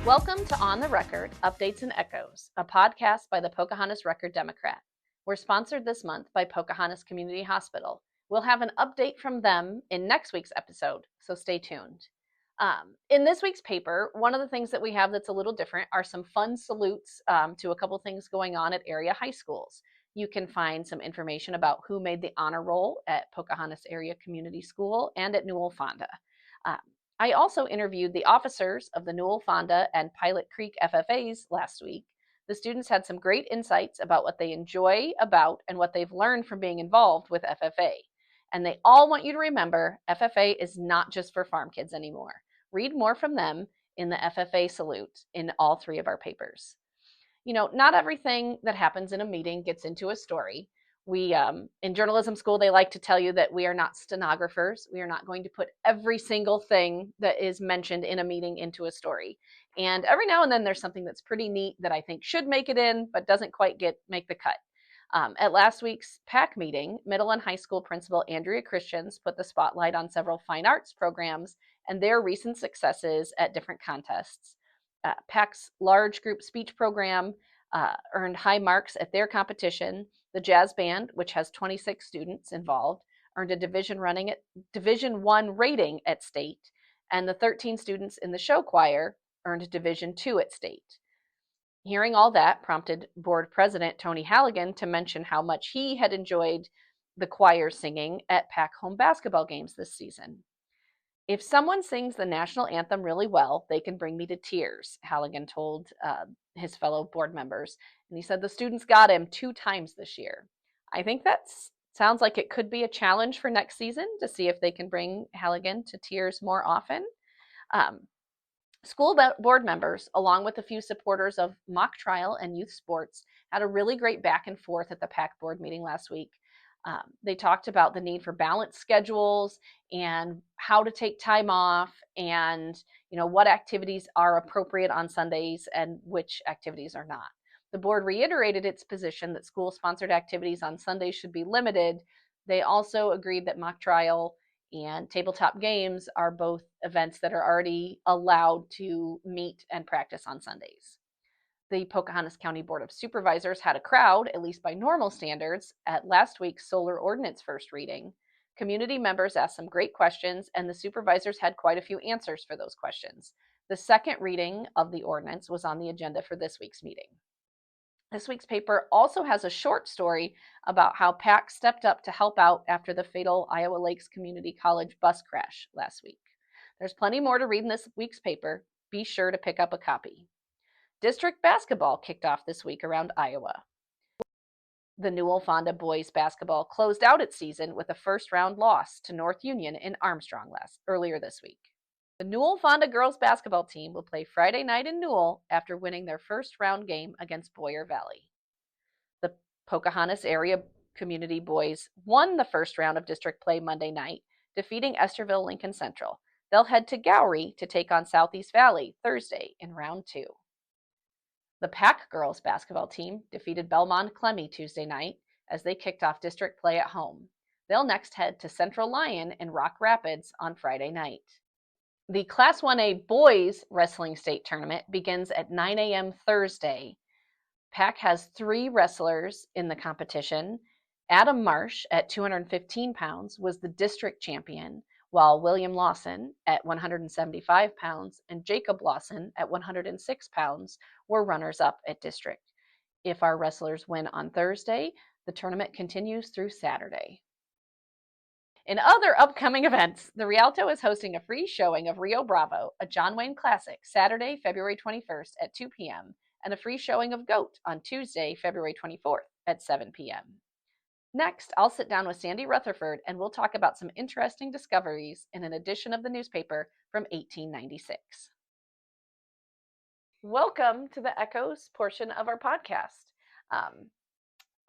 Welcome to On the Record, Updates and Echoes, a podcast by the Pocahontas Record-Democrat. We're sponsored this month by Pocahontas Community Hospital. We'll have an update from them in next week's episode, so stay tuned. In this week's paper, one of the things that we have that's a little different are some fun salutes to a couple things going on at area high schools. You can find some information about who made the honor roll at Pocahontas Area Community School and at Newell-Fonda. I also interviewed the officers of the Newell-Fonda and Pilot Creek FFAs last week. The students had some great insights about what they enjoy about and what they've learned from being involved with FFA. And they all want you to remember FFA is not just for farm kids anymore. Read more from them in the FFA Salute in all three of our papers. You know, not everything that happens in a meeting gets into a story. We, in journalism school, they like to tell you that we are not stenographers. We are not going to put every single thing that is mentioned in a meeting into a story. And every now and then there's something that's pretty neat that I think should make it in, but doesn't quite make the cut. At last week's PAC meeting, middle and high school principal Andrea Christians put the spotlight on several fine arts programs and their recent successes at different contests. PAC's large group speech program earned high marks at their competition. The jazz band, which has 26 students involved, earned a Division I rating at state, and the 13 students in the show choir earned Division II at state. Hearing all that prompted board president Tony Halligan to mention how much he had enjoyed the choir singing at PAC home basketball games this season. If someone sings the national anthem really well, they can bring me to tears, Halligan told his fellow board members. And he said the students got him 2 times this year. I think that sounds like it could be a challenge for next season to see if they can bring Halligan to tears more often. School board members, along with a few supporters of mock trial and youth sports, had a really great back and forth at the PAC board meeting last week. They talked about the need for balanced schedules and how to take time off and, you know, what activities are appropriate on Sundays and which activities are not. The board reiterated its position that school-sponsored activities on Sundays should be limited. They also agreed that mock trial and tabletop games are both events that are already allowed to meet and practice on Sundays. The Pocahontas County Board of Supervisors had a crowd, at least by normal standards, at last week's solar ordinance first reading. Community members asked some great questions, and the supervisors had quite a few answers for those questions. The second reading of the ordinance was on the agenda for this week's meeting. This week's paper also has a short story about how PAC stepped up to help out after the fatal Iowa Lakes Community College bus crash last week. There's plenty more to read in this week's paper. Be sure to pick up a copy. District basketball kicked off this week around Iowa. The Newell-Fonda boys basketball closed out its season with a first-round loss to North Union in Armstrong earlier this week. The Newell-Fonda girls basketball team will play Friday night in Newell after winning their first-round game against Boyer Valley. The Pocahontas Area Community boys won the first round of district play Monday night, defeating Esterville Lincoln Central. They'll head to Gowrie to take on Southeast Valley Thursday in round 2. The PAC girls basketball team defeated Belmont Clemmy Tuesday night as they kicked off district play at home. They'll next head to Central Lyon in Rock Rapids on Friday night. The Class 1A boys wrestling state tournament begins at 9 a.m. Thursday. PAC has 3 wrestlers in the competition. Adam Marsh at 215 pounds was the district champion, while William Lawson at 175 pounds and Jacob Lawson at 106 pounds were runners-up at district. If our wrestlers win on Thursday, the tournament continues through Saturday. In other upcoming events, the Rialto is hosting a free showing of Rio Bravo, a John Wayne classic, Saturday, February 21st at 2 p.m., and a free showing of Goat on Tuesday, February 24th at 7 p.m. Next, I'll sit down with Sandy Rutherford and we'll talk about some interesting discoveries in an edition of the newspaper from 1896. Welcome to the Echoes portion of our podcast.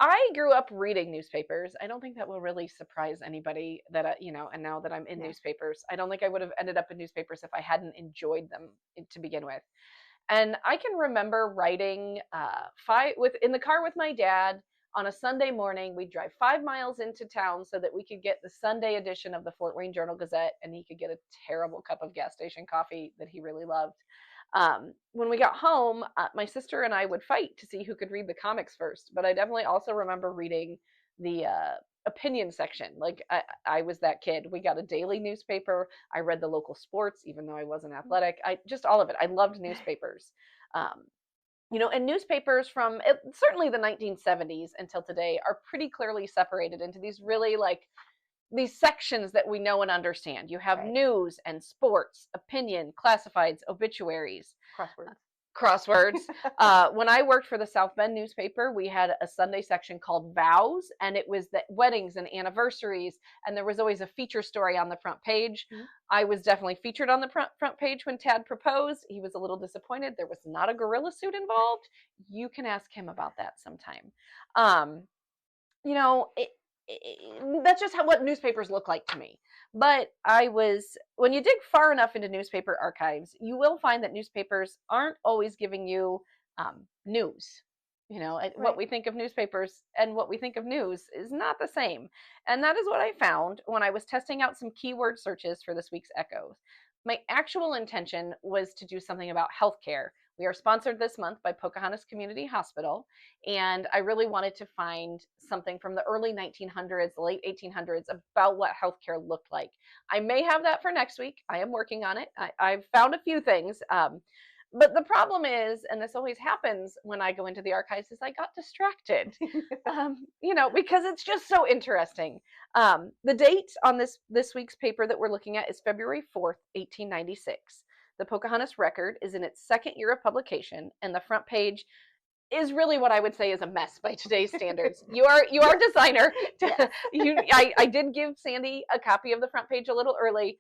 I grew up reading newspapers. I don't think that will really surprise anybody that, and now that I'm in newspapers, I don't think I would have ended up in newspapers if I hadn't enjoyed them to begin with. And I can remember writing in the car with my dad. On a Sunday morning, we'd drive 5 miles into town so that we could get the Sunday edition of the Fort Wayne Journal-Gazette, and he could get a terrible cup of gas station coffee that he really loved. When we got home, my sister and I would fight to see who could read the comics first. But I definitely also remember reading the opinion section. Like I was that kid. We got a daily newspaper. I read the local sports, even though I wasn't athletic. I just all of it. I loved newspapers. Um, and newspapers from certainly the 1970s until today are pretty clearly separated into these really like these sections that we know and understand. You have news and sports, opinion, classifieds, obituaries, crosswords. When I worked for the South Bend newspaper, we had a Sunday section called Vows, and it was the weddings and anniversaries, and there was always a feature story on the front page. Mm-hmm. I was definitely featured on the front page when Tad proposed. He was a little disappointed. There was not a gorilla suit involved. You can ask him about that sometime. That's just what newspapers look like to me. But when you dig far enough into newspaper archives, you will find that newspapers aren't always giving you news. Right. What we think of newspapers and what we think of news is not the same. And that is what I found when I was testing out some keyword searches for this week's Echoes. My actual intention was to do something about healthcare. We are sponsored this month by Pocahontas Community Hospital, and I really wanted to find something from the early 1900s, late 1800s about what healthcare looked like. I may have that for next week. I am working on it. I've found a few things. But the problem is, and this always happens when I go into the archives, is I got distracted, because it's just so interesting. The date on this week's paper that we're looking at is February 4th, 1896. The Pocahontas Record is in its second year of publication, and the front page is really what I would say is a mess by today's standards. You are a designer. I did give Sandy a copy of the front page a little early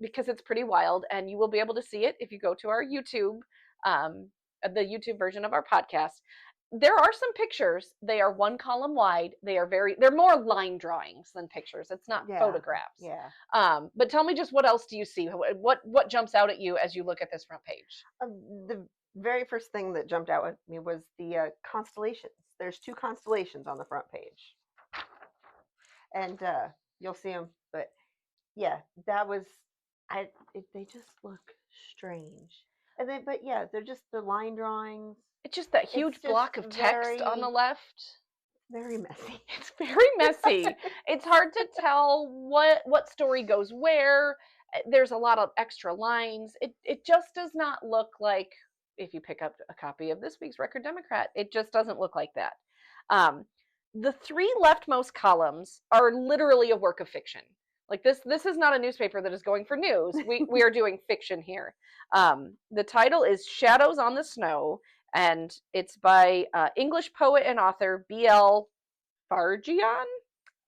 because it's pretty wild, and you will be able to see it if you go to our YouTube, the YouTube version of our podcast. There are some pictures. They are one column wide. They're more line drawings than pictures. It's not photographs. Yeah. But tell me just what else do you see? What jumps out at you as you look at this front page? The very first thing that jumped out at me was the constellations. There's 2 constellations on the front page. And you'll see them. But yeah, that was, they just look strange. And then, but yeah, they're line drawings. It's just that huge block of text on the left. Very messy. It's very messy. It's hard to tell what story goes where. There's a lot of extra lines. It just does not look like, if you pick up a copy of this week's Record Democrat, it just doesn't look like that. The 3 leftmost columns are literally a work of fiction. Like this is not a newspaper that is going for news. We are doing fiction here. The title is Shadows on the Snow, and it's by English poet and author B.L. Fargian.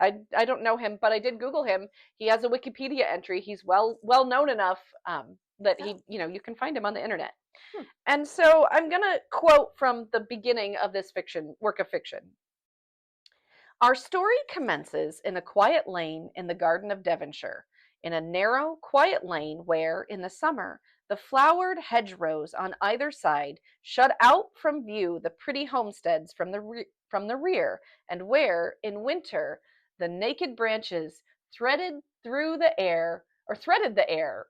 I don't know him, but I did Google him. He has a Wikipedia entry. He's well known enough that you can find him on the internet. And so I'm going to quote from the beginning of this work of fiction. Our story commences in a quiet lane in the garden of Devonshire, in a narrow, quiet lane where, in the summer, the flowered hedgerows on either side shut out from view the pretty homesteads from the rear, and where, in winter, the naked branches threaded the air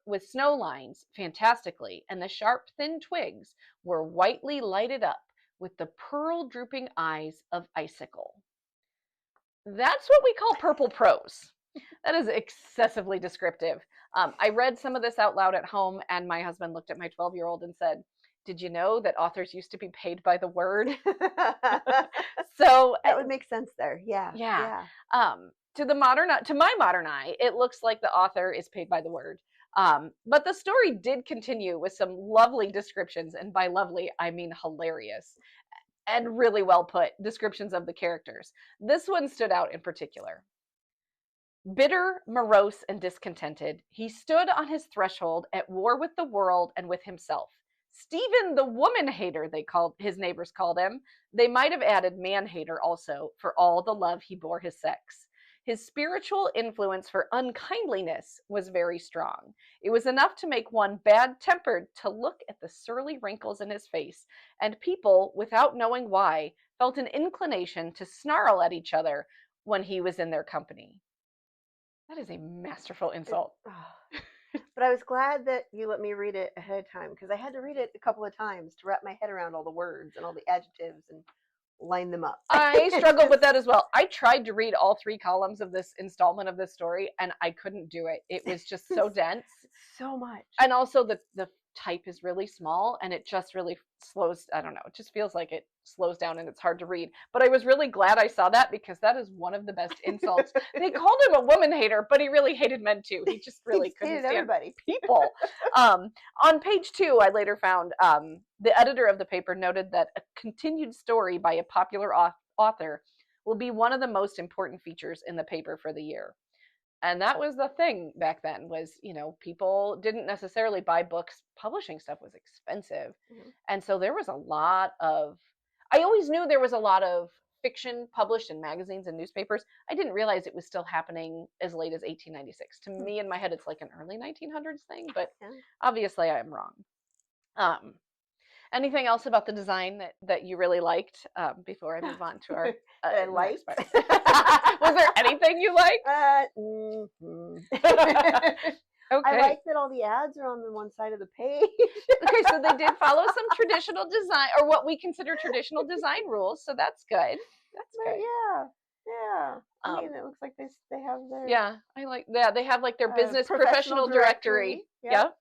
with snow lines fantastically, and the sharp, thin twigs were whitely lighted up with the pearl drooping eyes of icicle. That's what we call purple prose. That is excessively descriptive. I read some of this out loud at home, and my husband looked at my 12-year-old and said, "Did you know that authors used to be paid by the word?" So that would make sense there. Yeah. To my modern eye, it looks like the author is paid by the word. But the story did continue with some lovely descriptions, and by lovely, I mean hilarious, and really well put descriptions of the characters. This one stood out in particular. Bitter, morose, and discontented, he stood on his threshold at war with the world and with himself. Stephen the woman-hater, his neighbors called him. They might have added man-hater also, for all the love he bore his sex. His spiritual influence for unkindliness was very strong. It was enough to make one bad-tempered to look at the surly wrinkles in his face, and people, without knowing why, felt an inclination to snarl at each other when he was in their company. That is a masterful insult. But I was glad that you let me read it ahead of time because I had to read it a couple of times to wrap my head around all the words and all the adjectives and line them up. I struggled with that as well. I tried to read all 3 columns of this installment of this story, and I couldn't do it. It was just so dense. So much. And also the type is really small, and it just really slows, I don't know, it just feels like it slows down and it's hard to read. But I was really glad I saw that because that is one of the best insults. They called him a woman hater, but he really hated men too. He just really couldn't stand everybody. people. On page 2, I later found the editor of the paper noted that a continued story by a popular author will be one of the most important features in the paper for the year. And that was the thing back then was, people didn't necessarily buy books. Publishing stuff was expensive. Mm-hmm. And so there was a lot of, I always knew there was a lot of fiction published in magazines and newspapers. I didn't realize it was still happening as late as 1896. To me, in my head, it's like an early 1900s thing, but obviously I am wrong. Anything else about the design that you really liked before I move on to our I liked? Was there anything you liked? Okay. I like that all the ads are on the one side of the page. Okay, so they did follow some traditional design, or what we consider traditional design rules, so that's good. That's good. Yeah. I mean, it looks like they have their... Yeah, I like that. They have like their business professional directory. Yep.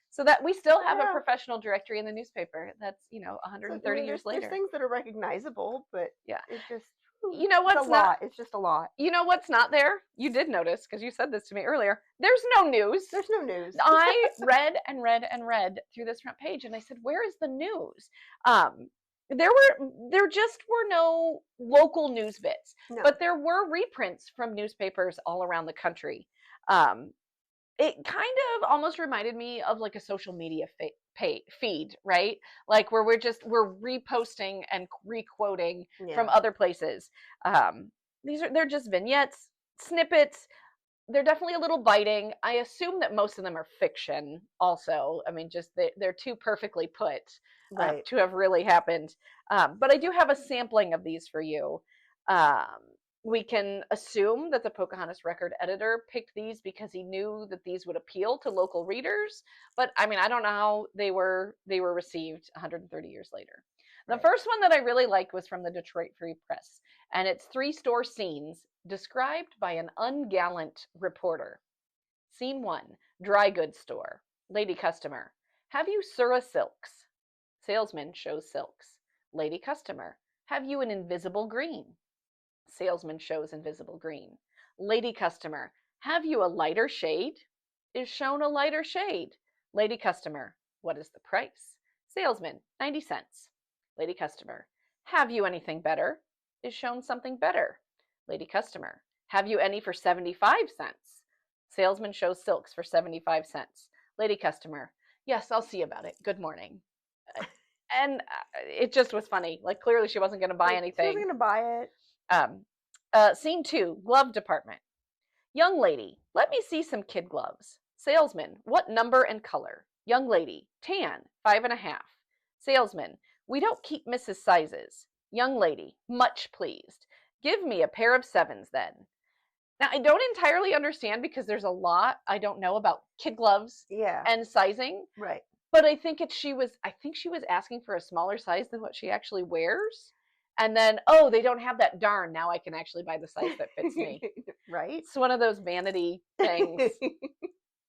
So that we still have a professional directory in the newspaper. That's 130 years later. There's things that are recognizable, but it's just what's not. It's just a lot. You know what's not there? You did notice because you said this to me earlier. There's no news. There's no news. I read and read and read through this front page, and I said, "Where is the news?" There just were no local news bits, but there were reprints from newspapers all around the country. It kind of almost reminded me of like a social media feed, right? Like where we're reposting and re-quoting from other places. They're just vignettes, snippets. They're definitely a little biting. I assume that most of them are fiction also. I mean, just they're too perfectly put to have really happened. But I do have a sampling of these for you. We can assume that the Pocahontas Record editor picked these because he knew that these would appeal to local readers. But I mean, I don't know how they were received 130 years later. The first one that I really liked was from the Detroit Free Press, and it's 3 store scenes described by an ungallant reporter. Scene 1, dry goods store. Lady customer, have you Surah silks? Salesman shows silks. Lady customer, have you an invisible green? Salesman shows invisible green. Lady customer, have you a lighter shade? Is shown a lighter shade. Lady customer, what is the price? Salesman, 90 cents. Lady customer, have you anything better? Is shown something better. Lady customer, have you any for 75 cents? Salesman shows silks for 75 cents. Lady customer, yes, I'll see about it. Good morning. And it just was funny. Like clearly she wasn't going to buy anything. She wasn't going to buy it. Scene 2, glove department. Young lady, let me see some kid gloves. Salesman, what number and color? Young lady, tan, 5.5. Salesman, we don't keep Mrs. sizes. Young lady, much pleased. Give me a pair of 7s then. Now, I don't entirely understand because there's a lot I don't know about kid gloves and sizing. Right. But I think she was asking for a smaller size than what she actually wears. And then, they don't have that, darn, now I can actually buy the size that fits me. Right. It's one of those vanity things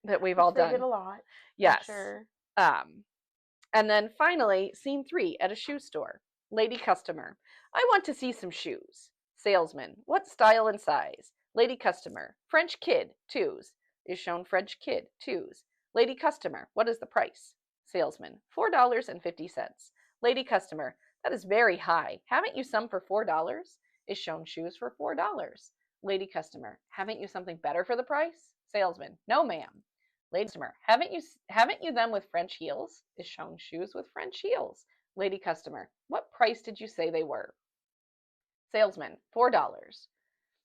that we've all done. They did a lot. Yes. Sure. And then finally, scene 3, at a shoe store. Lady customer, I want to see some shoes. Salesman, what style and size? Lady customer, French kid, 2s. Is shown French kid, 2s. Lady customer, what is the price? Salesman, $4.50. Lady customer, that is very high. Haven't you some for $4? Is shown shoes for $4. Lady customer, haven't you something better for the price? Salesman, no ma'am. Lady customer, haven't you them with French heels? Is shown shoes with French heels. Lady customer, what price did you say they were? Salesman, $4.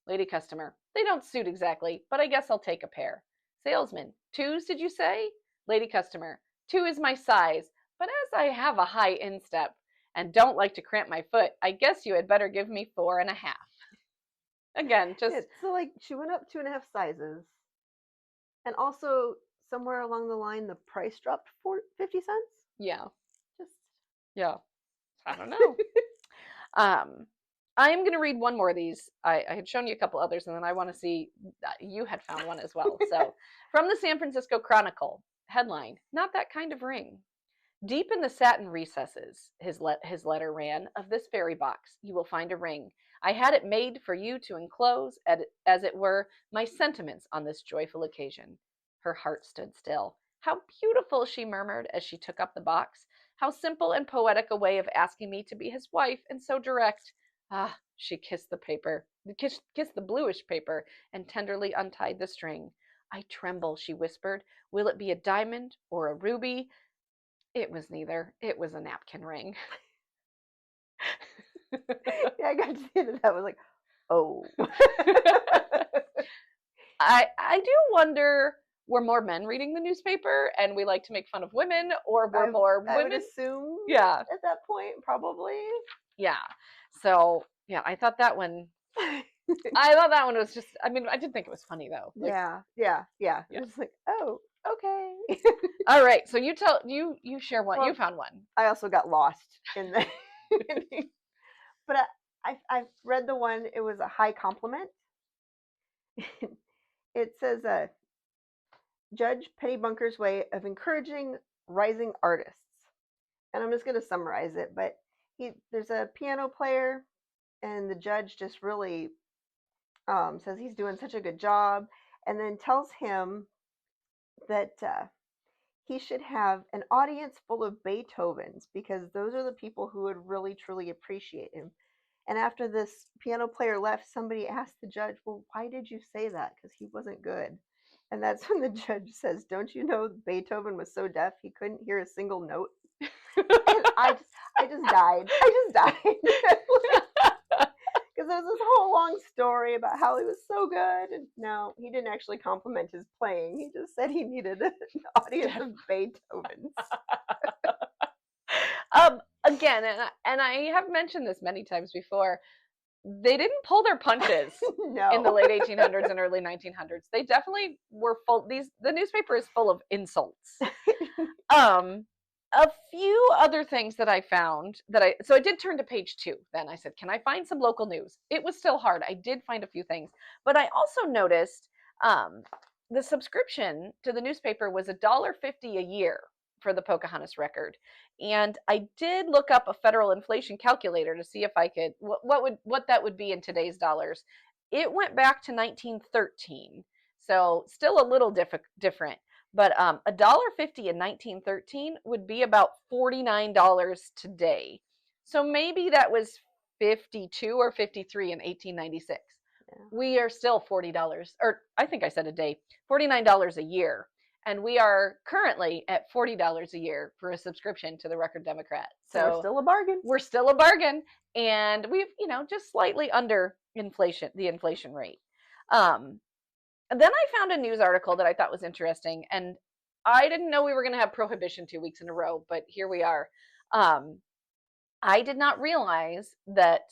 Lady customer, they don't suit exactly, but I guess I'll take a pair. Salesman, 2s did you say? Lady customer, 2 is my size, but as I have a high instep and don't like to cramp my foot, I guess you had better give me 4.5. Again, just... So like she went up 2.5 sizes and also somewhere along the line the price dropped for 50 cents. Yeah. Just Yeah. I don't know. I am going to read one more of these. I had shown you a couple others, and then I want to see you had found one as well. So, from the San Francisco Chronicle, headline: "Not that kind of ring." Deep in the satin recesses, his letter ran, "of this fairy box you will find a ring. I had it made for you to enclose, as it were, my sentiments on this joyful occasion." Her heart stood still. "How beautiful," she murmured as she took up the box. "How simple and poetic a way of asking me to be his wife, and so direct." Ah, she kissed the paper, kissed the bluish paper, and tenderly untied the string. "I tremble," she whispered. "Will it be a diamond or a ruby?" It was neither. It was a napkin ring. Yeah, I got to the end of that. I was like, oh. I do wonder, were more men reading the newspaper and we like to make fun of women, or were more women? I would assume, yeah, at that point, probably. yeah. So yeah, I thought that one was just. I mean, I did think it was funny though. Like, yeah. It's like, oh, okay. All right, so you share one. Well, you found one. I also got lost in the, but I've read the one. It was a high compliment. It says, Judge Pennybunker's way of encouraging rising artists. And I'm just going to summarize it, but there's a piano player, and the judge just really says he's doing such a good job, and then tells him that he should have an audience full of Beethovens, because those are the people who would really truly appreciate him. And after this piano player left, somebody asked the judge, "Well, why did you say that? Because he wasn't good." And that's when the judge says, "Don't you know Beethoven was so deaf he couldn't hear a single note?" And I just died. Because there was this whole long story about how he was so good, and no, he didn't actually compliment his playing. He just said he needed an audience of Beethovens. Again, and I have mentioned this many times before, they didn't pull their punches No. in the late 1800s and early 1900s. They definitely were full. The newspaper is full of insults. A few other things that I found so I did turn to page 2. Then I said, can I find some local news? It was still hard. I did find a few things, but I also noticed the subscription to the newspaper was $1.50 a year for the Pocahontas Record. And I did look up a federal inflation calculator to see if I could, what that would be in today's dollars. It went back to 1913. So still a little different. But $1.50 in 1913 would be about $49 today. So maybe that was 52 or 53 in 1896. Yeah. We are still $40, or I think I said a day, $49 a year. And we are currently at $40 a year for a subscription to the Record Democrat. So we're still a bargain. We're still a bargain. And we've, just slightly under the inflation rate. And then I found a news article that I thought was interesting. And I didn't know we were going to have prohibition 2 weeks in a row, but here we are. I did not realize that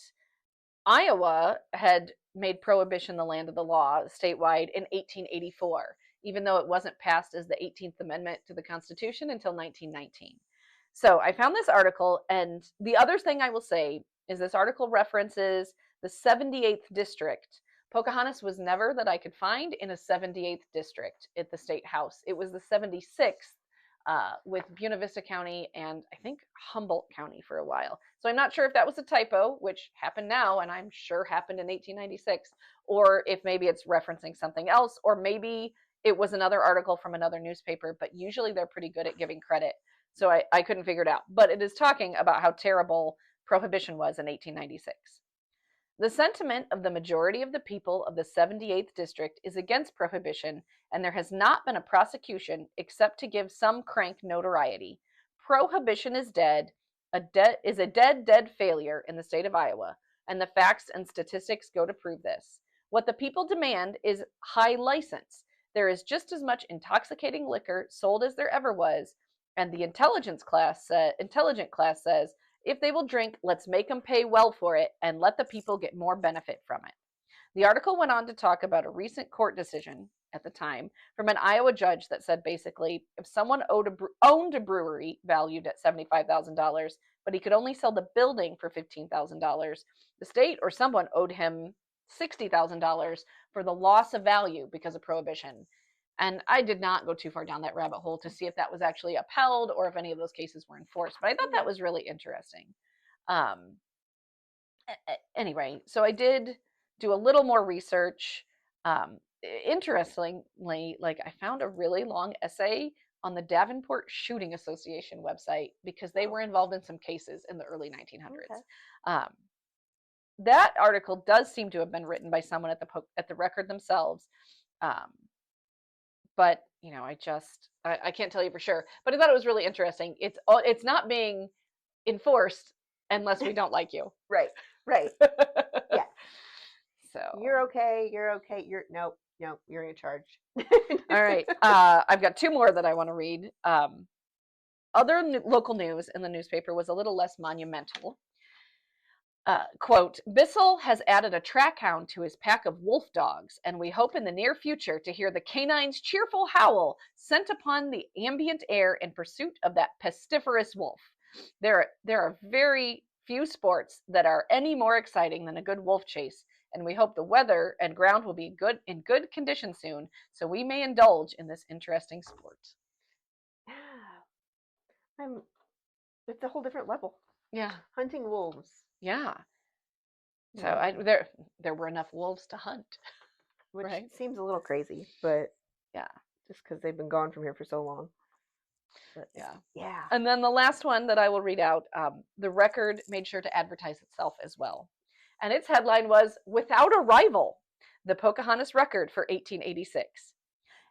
Iowa had made prohibition the land of the law statewide in 1884. Even though it wasn't passed as the 18th Amendment to the Constitution until 1919. So I found this article, and the other thing I will say is this article references the 78th district. Pocahontas was never, that I could find, in a 78th district at the state house. It was the 76th with Buena Vista County and I think Humboldt County for a while. So I'm not sure if that was a typo, which happened now, and I'm sure happened in 1896, or if maybe it's referencing something else, or maybe it was another article from another newspaper, but usually they're pretty good at giving credit. So I couldn't figure it out. But it is talking about how terrible prohibition was in 1896. The sentiment of the majority of the people of the 78th district is against prohibition, and there has not been a prosecution except to give some crank notoriety. Prohibition is dead, a dead failure in the state of Iowa, and the facts and statistics go to prove this. What the people demand is high license. There is just as much intoxicating liquor sold as there ever was, and the intelligent class says, if they will drink, let's make them pay well for it and let the people get more benefit from it. The article went on to talk about a recent court decision at the time from an Iowa judge that said basically if someone owned a brewery valued at $75,000, but he could only sell the building for $15,000, the state or someone owed him $60,000 for the loss of value because of prohibition. And I did not go too far down that rabbit hole to see if that was actually upheld or if any of those cases were enforced. But I thought that was really interesting. Anyway, so I did do a little more research. Interestingly, like I found a really long essay on the Davenport Shooting Association website because they were involved in some cases in the early 1900s. Okay. That article does seem to have been written by someone at the record themselves. But you know, I can't tell you for sure. But I thought it was really interesting. It's not being enforced unless we don't like you. Right. Yeah. So you're okay. Nope, you're in charge. All right. I've got two more that I want to read. Other local news in the newspaper was a little less monumental. Quote, Bissell has added a track hound to his pack of wolf dogs, and we hope in the near future to hear the canine's cheerful howl sent upon the ambient air in pursuit of that pestiferous wolf. There are very few sports that are any more exciting than a good wolf chase, and we hope the weather and ground will be in good condition soon, so we may indulge in this interesting sport. It's a whole different level. Yeah. Hunting wolves. Yeah. So there were enough wolves to hunt. Which seems a little crazy, but yeah, just because they've been gone from here for so long. But, yeah. And then the last one that I will read out, the Record made sure to advertise itself as well. And its headline was, Without a Rival, the Pocahontas Record for 1886.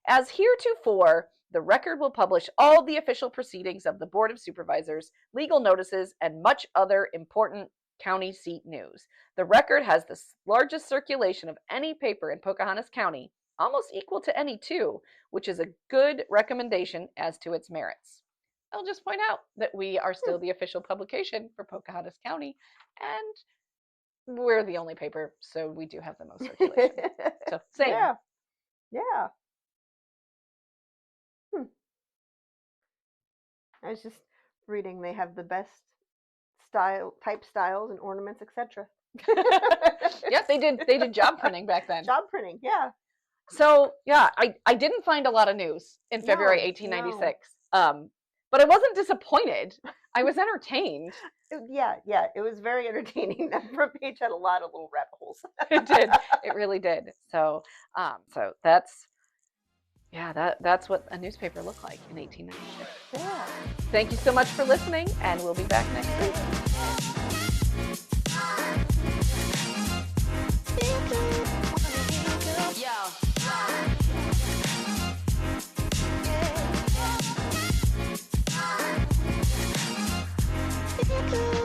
As heretofore, the Record will publish all the official proceedings of the Board of Supervisors, legal notices, and much other important county seat news. The Record has the largest circulation of any paper in Pocahontas County, almost equal to any two, which is a good recommendation as to its merits. I'll just point out that we are still the official publication for Pocahontas County, and we're the only paper, so we do have the most circulation. So same. Yeah. I was just reading they have the best type styles and ornaments, etc. Yes, they did job printing back then. Job printing, yeah. So yeah, I didn't find a lot of news in February 1896. But I wasn't disappointed. I was entertained. Yeah, it was very entertaining. That front page had a lot of little rabbit holes. It did. It really did. So that's what a newspaper looked like in 1896. Yeah. Thank you so much for listening, and we'll be back next week. Yo.